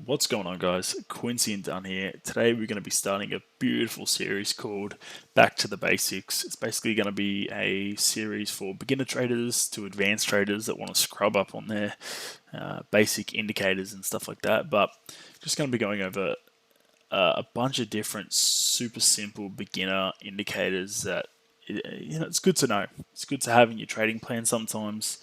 What's going on, guys? Quincy and Dunn here. Today we're going to be starting a beautiful series called Back to the Basics. It's basically going to be a series for beginner traders to advanced traders that want to scrub up on their basic indicators and stuff like that. But just going to be going over a bunch of different super simple beginner indicators that it's good to know. It's good to have in your trading plan sometimes.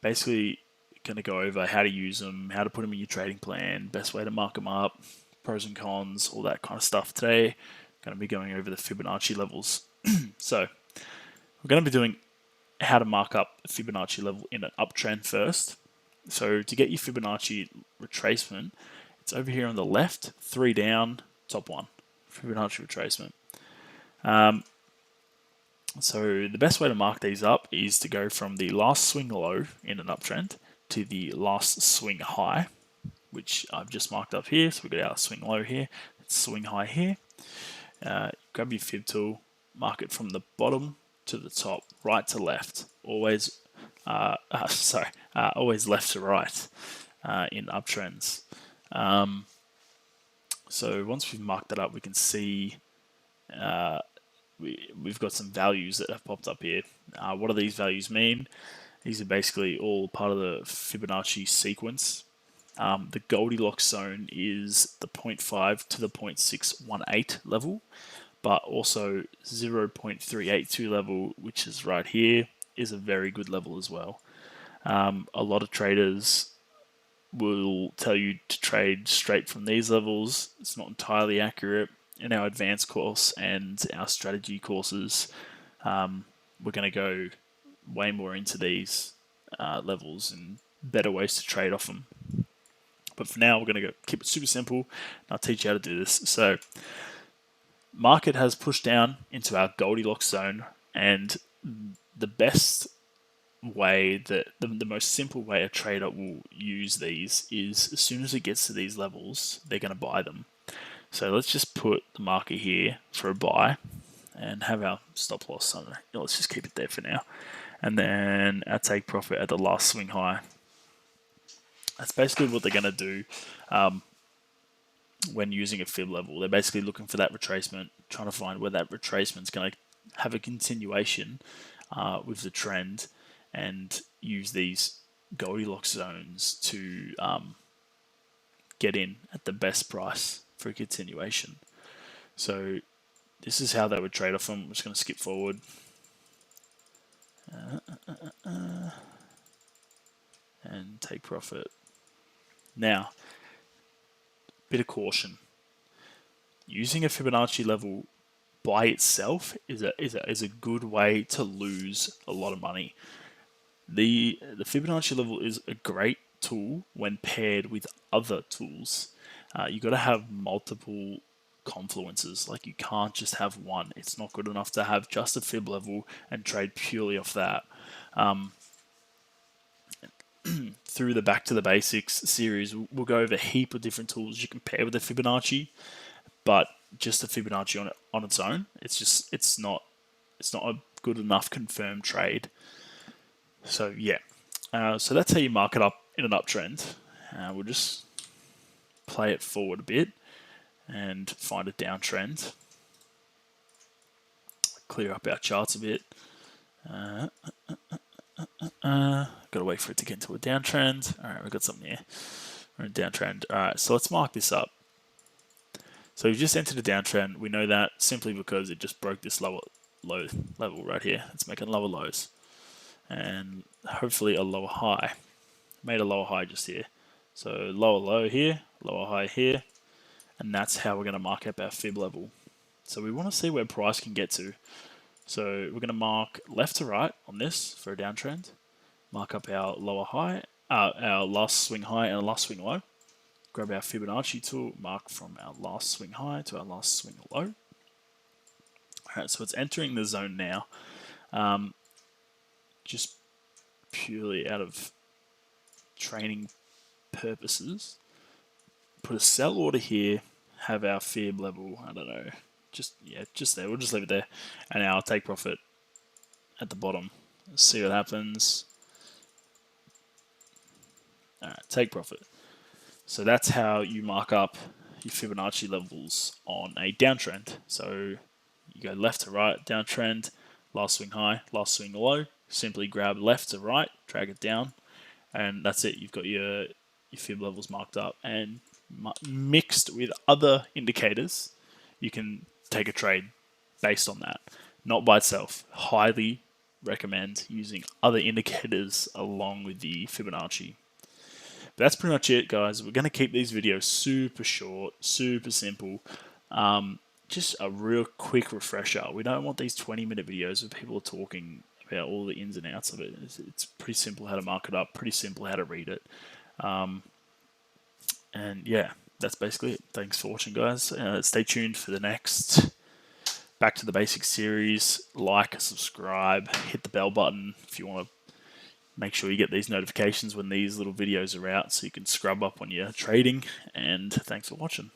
Basically going to go over how to use them, how to put them in your trading plan, best way to mark them up, pros and cons, all that kind of stuff. Today, going to be going over the Fibonacci levels. So, we're going to be doing how to mark up a Fibonacci level in an uptrend first. So, to get your Fibonacci retracement, it's over here on the left, 3 down, top 1, Fibonacci retracement. So, the best way to mark these up is to go from the last swing low in an uptrend to the last swing high, which I've just marked up here. So we've got our swing low here, swing high here. Grab your fib tool, mark it from the bottom to the top, right to left. Always, always left to right in uptrends. So once we've marked that up, we can see we've got some values that have popped up here. What do these values mean? These are basically all part of the Fibonacci sequence. The Goldilocks zone is the 0.5 to the 0.618 level, but also 0.382 level, which is right here, is a very good level as well. A lot of traders will tell you to trade straight from these levels. It's not entirely accurate. In our advanced course and our strategy courses, we're going to go way more into these levels and better ways to trade off them. But for now, we're going to keep it super simple, and I'll teach you how to do this. So, market has pushed down into our Goldilocks zone, and the best way, the most simple way a trader will use these is as soon as it gets to these levels, they're going to buy them. So let's just put the marker here for a buy and have our stop loss on it. Let's just keep it there for now. And then our take profit at the last swing high. That's basically what they're going to do when using a fib level. They're basically looking for that retracement, trying to find where that retracement is going to have a continuation with the trend and use these Goldilocks zones to get in at the best price for a continuation. So this is how they would trade off them. I'm just going to skip forward. And take profit. Now, bit of caution. Using a Fibonacci level by itself is a good way to lose a lot of money. The Fibonacci level is a great tool when paired with other tools. You got to have multiple confluences. Like, you can't just have one. It's not good enough to have just a fib level and trade purely off that. Through the Back to the Basics series, we'll go over a heap of different tools you can pair with the Fibonacci, but just the Fibonacci on its own, it's not a good enough confirmed trade. So yeah, so that's how you mark it up in an uptrend. We'll just play it forward a bit and find a downtrend. Clear up our charts a bit. Got to wait for it to get into a downtrend. All right, we've got something here. We're in a downtrend. All right, so let's mark this up. So we've just entered a downtrend. We know that simply because it just broke this low level right here. It's making lower lows. And hopefully a lower high. Made a lower high just here. So lower low here, lower high here. And that's how we're going to mark up our fib level. So we want to see where price can get to. So we're going to mark left to right on this for a downtrend. Mark up our lower high, our last swing high and last swing low. Grab our Fibonacci tool, mark from our last swing high to our last swing low. Alright, so it's entering the zone now. Just purely out of training purposes. Put a sell order here, have our fib level, I don't know, just there. We'll just leave it there. And our take profit at the bottom. Let's see what happens. Alright, take profit. So that's how you mark up your Fibonacci levels on a downtrend. So you go left to right, downtrend, last swing high, last swing low. Simply grab left to right, drag it down, and that's it. You've got your Fib levels marked up, and mixed with other indicators, you can take a trade based on that, not by itself. Highly recommend using other indicators along with the Fibonacci. But that's pretty much it, guys. We're going to keep these videos super short, super simple. Just a real quick refresher. We don't want these 20-minute videos where people are talking about all the ins and outs of it. It's pretty simple how to mark it up, pretty simple how to read it. And yeah, that's basically it. Thanks for watching, guys. Stay tuned for the next Back to the Basics series. Like, subscribe, hit the bell button if you want to make sure you get these notifications when these little videos are out so you can scrub up on your trading. And thanks for watching.